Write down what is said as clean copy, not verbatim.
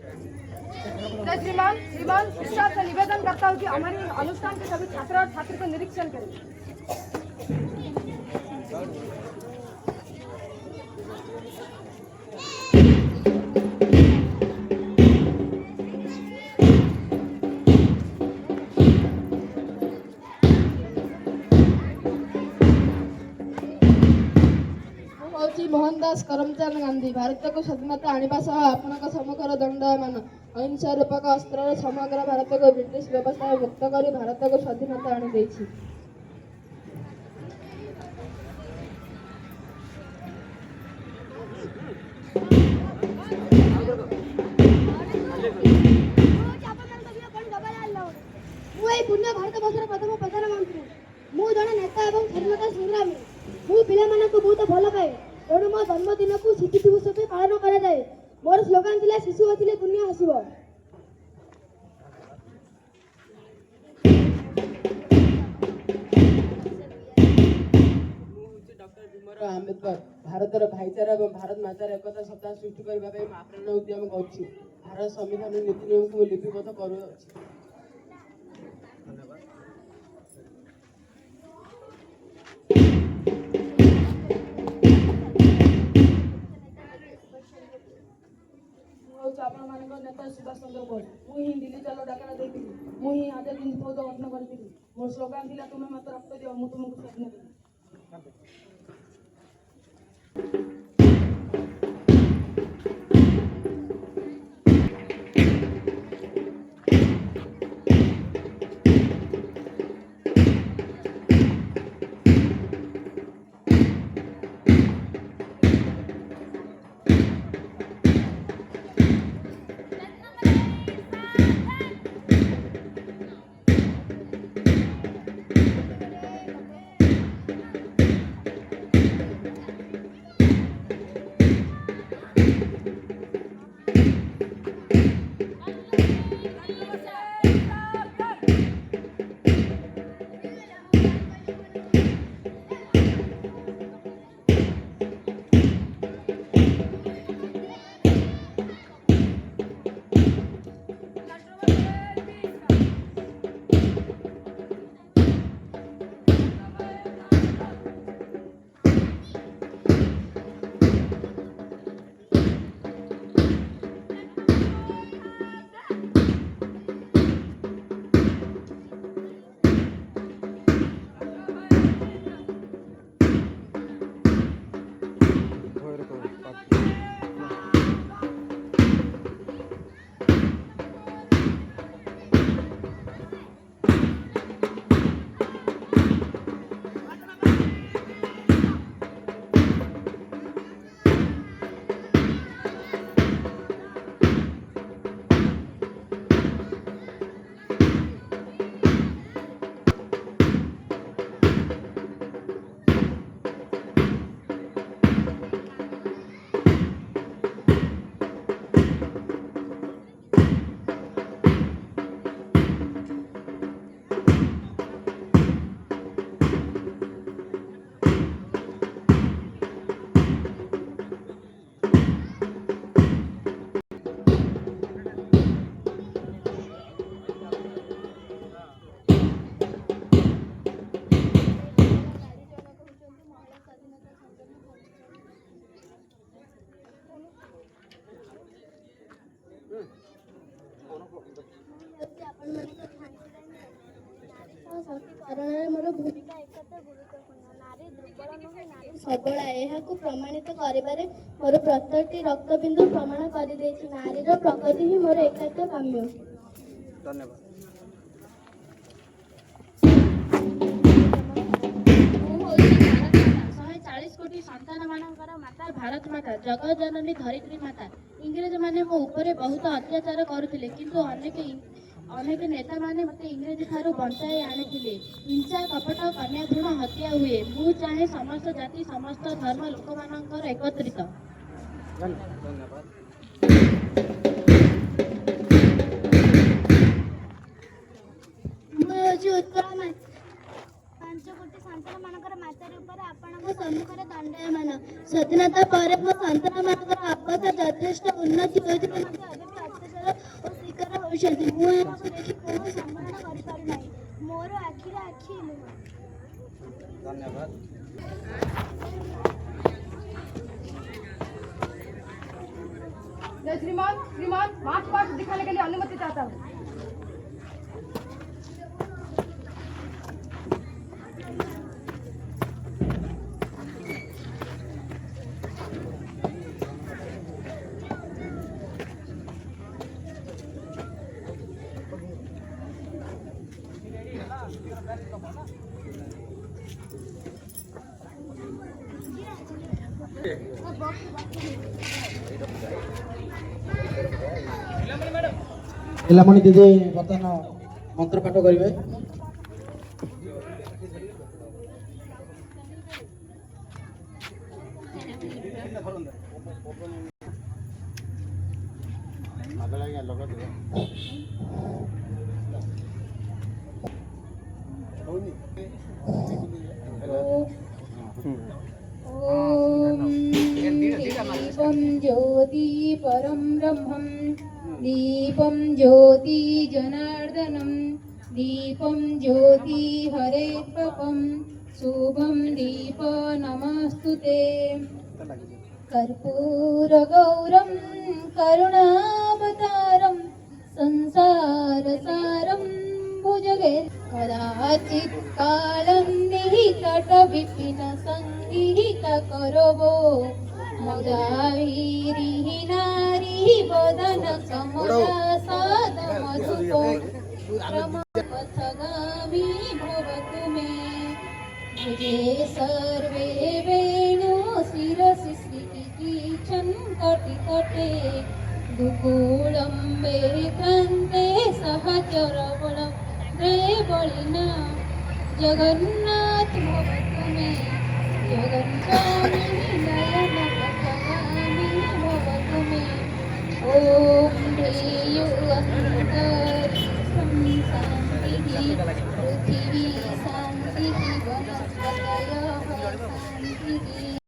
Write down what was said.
तो श्रीमान श्रीमान शिक्षा से निवेदन करता हूँ कि हमारे अनुष्ठान के सभी छात्र और छात्री को निरीक्षण करें। मोहनदास करमचंद गांधी भारत को स्वाधीनता आनिबा सह आपनक सम्मुखर दंडमान अहिंसा रूपक अस्त्र समग्र भारत को ब्रिटिश व्यवस्था मुक्त कर भारत को स्वाधीनता आनी देछि। पुण्य भारत वर्षर प्रथम प्रधानमंत्री मु जड़े नेता और स्वाधीनता संग्रामी मु पिला बहुत भल पाए तेणु मो जन्मदिन को शिशु दिवस भाव पालन कराए। मोर स्लोगान थिला शिशु हसिले दुनिया हसिब। डॉक्टर भीमराव आंबेडकर भारतर भाईचारा और भारत मातार एकता सप्ताह सृष्टि करने आप्राण उद्यम कर भारत संविधान नीति नियम को लिपिबद्ध कर नेता सुभाष चंद्र बोस मुझे दिल्ली चलो डाकरा देती मुझे आजाद हिंद फौज गठन करी मोर स्लोगान थिला तुम्हें मत रक्त दियो मु तुमको स्वाधीन मोर भूमिका एकत्र गुरुत्वपूर्ण नारी दुर्बल नुहे नारी सबला यह प्रमाणित करिबारे मोर प्रत्येकटी रक्तबिंदु प्रमाण कर देछि नारीर प्रगति ही मोर एकत्र काम्य। धन्यवाद। 140 कोटी संतान मानकर माता भारत माता जगत जननी धरित्री माता इंग्रेज माने मो ऊपर बहुत अत्याचार करुथिले किंतु अनेक नेता माने मते इंग्रेज थारु बंचाई आनिथिले। हिंसा कपट कन्या भ्रूण हत्या हुए मु चाहे समस्त जाति समस्त धर्म लोक मानकर एकत्रित। धन्यवाद। उत्कल 5 कोटी संतान मानकर मातारी ऊपर आपणको सम्मुखरे दंडयमान स्वाधीनता पर मो संतान मानकर अवस्था यथेष्ट उन्नति होइथिले କରୁଛନ୍ତି। ମୁଁ ଏହାକୁ ଦେଖି କୋଉ ସମ୍ମାନ କରିପାରୁନାହିଁ। ମୋର ଆଖିରେ ଆଖି ଲୁହ। धन्यवाद। मैं श्रीमान श्रीमान मार्च पास्ट दिखाने के लिए अनुमति चाहता हूँ। ପିଲାମଣି ଦିଦି ବର୍ତ୍ତମାନ ମନ୍ତ୍ର ପାଠ କରିବେ। दीपं ज्योति परं ब्रह्मं दीपं ज्योति जनार्दनं दीपं ज्योति हरेत्पकं शुभं दीप नमस्तुते कर्पूरगौरं करुणावतारं संसारसारं भुजगे कदाचित् कालं निहितटविपिन संगीता करवो मुदावीरिः नारी वदन कमलासाद मधुपो रमपथगामी भवतु मे भुजे सर्वे वेणु शिरसि श्रीकीर्तन् कटितटे दुकूलम्बे क्रान्ते सहचरबलं रे बलिना जगन्नाथ भवतु मे जगन्नाथ नयन पथगामी भवतु मे ॐ ध्येयो अन्तरिक्षं शान्तिः पृथिवी शान्तिः वनस्पतयः शान्तिः